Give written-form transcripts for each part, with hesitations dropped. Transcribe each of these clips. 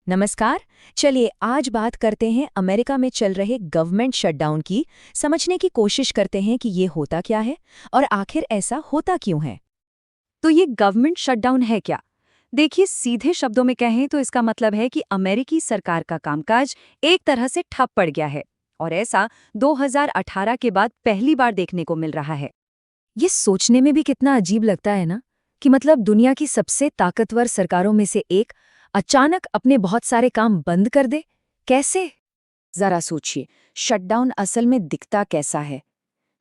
नमस्कार। चलिए आज बात करते हैं अमेरिका में चल रहे गवर्नमेंट शटडाउन की। समझने की कोशिश करते हैं कि ये होता क्या है और आखिर ऐसा होता क्यों है। तो ये गवर्नमेंट शटडाउन है क्या? देखिए, सीधे शब्दों में कहें तो इसका मतलब है कि अमेरिकी सरकार का कामकाज एक तरह से ठप पड़ गया है। और ऐसा 2018 के बाद पहली बार देखने को मिल रहा है। ये सोचने में भी कितना अजीब लगता है ना, कि मतलब दुनिया की सबसे ताकतवर सरकारों में से एक अचानक अपने बहुत सारे काम बंद कर दे। कैसे? जरा सोचिए, शटडाउन असल में दिखता कैसा है।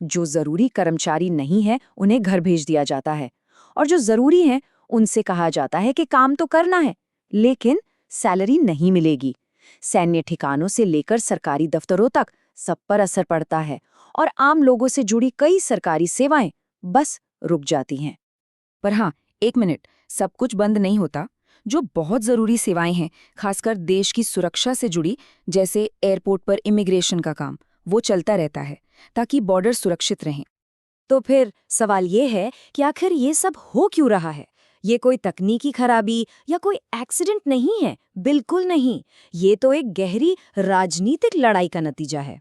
जो जरूरी कर्मचारी नहीं है उन्हें घर भेज दिया जाता है, और जो जरूरी हैं उनसे कहा जाता है कि काम तो करना है, लेकिन सैलरी नहीं मिलेगी। सैन्य ठिकानों से लेकर सरकारी दफ्तरों तक सब पर असर पड़ता है, और आम लोगों से जुड़ी कई सरकारी सेवाएं बस रुक जाती हैं। पर हाँ, एक मिनट, सब कुछ बंद नहीं होता। जो बहुत ज़रूरी सेवाएं हैं, खासकर देश की सुरक्षा से जुड़ी, जैसे एयरपोर्ट पर इमिग्रेशन का काम, वो चलता रहता है ताकि बॉर्डर सुरक्षित रहें। तो फिर सवाल ये है कि आखिर ये सब हो क्यों रहा है? ये कोई तकनीकी खराबी या कोई एक्सीडेंट नहीं है, बिल्कुल नहीं। ये तो एक गहरी राजनीतिक लड़ाई का नतीजा है।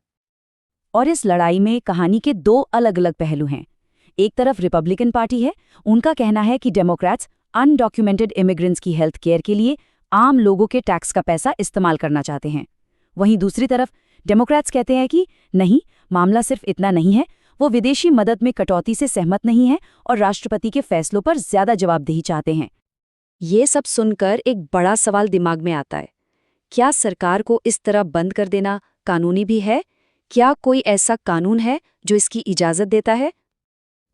और इस लड़ाई में कहानी के दो अलग अलग पहलू हैं। एक तरफ रिपब्लिकन पार्टी है। उनका कहना है कि डेमोक्रेट्स अनडॉक्यूमेंटेड इमिग्रेंट्स की हेल्थ केयर के लिए आम लोगों के टैक्स का पैसा इस्तेमाल करना चाहते हैं। वहीं दूसरी तरफ डेमोक्रेट्स कहते हैं कि नहीं, मामला सिर्फ इतना नहीं है, वो विदेशी मदद में कटौती से सहमत नहीं है और राष्ट्रपति के फैसलों पर ज्यादा जवाबदेही चाहते हैं। ये सब सुनकर एक बड़ा सवाल दिमाग में आता है। क्या सरकार को इस तरह बंद कर देना कानूनी भी है? क्या कोई ऐसा कानून है जो इसकी इजाजत देता है?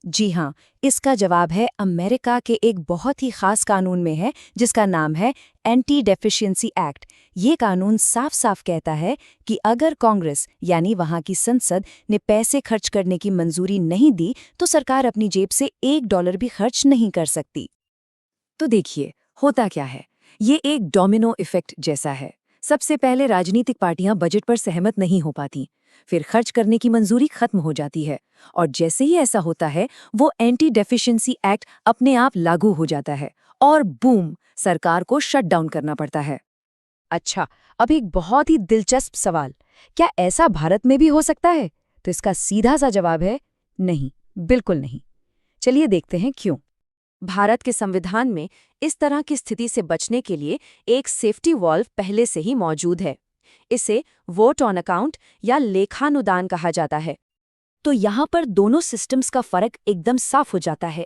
जी हाँ, इसका जवाब है अमेरिका के एक बहुत ही खास कानून में है, जिसका नाम है एंटी डेफिशिएंसी एक्ट। ये कानून साफ साफ कहता है कि अगर कांग्रेस यानी वहाँ की संसद ने पैसे खर्च करने की मंजूरी नहीं दी, तो सरकार अपनी जेब से $1 भी खर्च नहीं कर सकती। तो देखिए, होता क्या है, ये एक डोमिनो इफेक्ट जैसा है। सबसे पहले राजनीतिक पार्टियां बजट पर सहमत नहीं हो पाती, फिर खर्च करने की मंजूरी खत्म हो जाती है, और जैसे ही ऐसा होता है, वो एंटी डेफिशिएंसी एक्ट अपने आप लागू हो जाता है, और बूम, सरकार को शट डाउन करना पड़ता है। अच्छा, अब एक बहुत ही दिलचस्प सवाल, क्या ऐसा भारत में भी हो सकता है? तो इसका सीधा सा जवाब है नहीं, बिल्कुल नहीं। चलिए देखते हैं क्यों। भारत के संविधान में इस तरह की स्थिति से बचने के लिए एक सेफ्टी वॉल्व पहले से ही मौजूद है। इसे वोट ऑन अकाउंट या लेखानुदान कहा जाता है। तो यहाँ पर दोनों सिस्टम्स का फर्क एकदम साफ हो जाता है।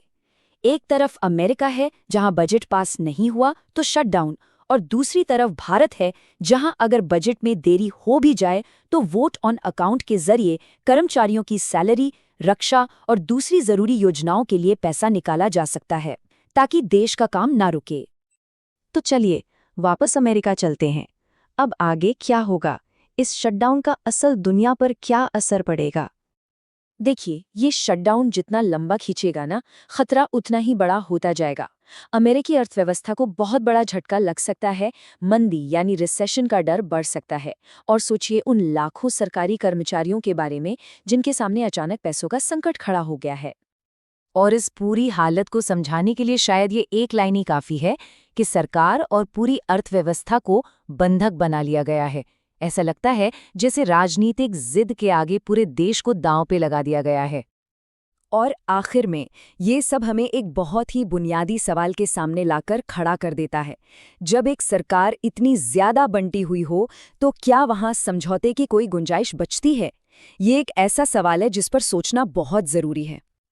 एक तरफ अमेरिका है जहाँ बजट पास नहीं हुआ तो शटडाउन, और दूसरी तरफ भारत है जहाँ अगर बजट में देरी हो भी जाए तो वोट ऑन अकाउंट के जरिए कर्मचारियों की सैलरी, रक्षा और दूसरी जरूरी योजनाओं के लिए पैसा निकाला जा सकता है, ताकि देश का काम ना रुके। तो चलिए वापस अमेरिका चलते हैं। अब आगे क्या होगा? इस शटडाउन का असल दुनिया पर क्या असर पड़ेगा? देखिए, ये शटडाउन जितना लंबा खींचेगा ना, खतरा उतना ही बड़ा होता जाएगा। अमेरिकी अर्थव्यवस्था को बहुत बड़ा झटका लग सकता है, मंदी यानी रिसेशन का डर बढ़ सकता है। और सोचिए उन लाखों सरकारी कर्मचारियों के बारे में जिनके सामने अचानक पैसों का संकट खड़ा हो गया है। और इस पूरी हालत को समझाने के लिए शायद ये एक लाइन ही काफी है कि सरकार और पूरी अर्थव्यवस्था को बंधक बना लिया गया है। ऐसा लगता है जैसे राजनीतिक जिद के आगे पूरे देश को दांव पे लगा दिया गया है। और आखिर में ये सब हमें एक बहुत ही बुनियादी सवाल के सामने लाकर खड़ा कर देता है। जब एक सरकार इतनी ज्यादा बंटी हुई हो, तो क्या वहां समझौते की कोई गुंजाइश बचती है? ये एक ऐसा सवाल है जिस पर सोचना बहुत जरूरी है।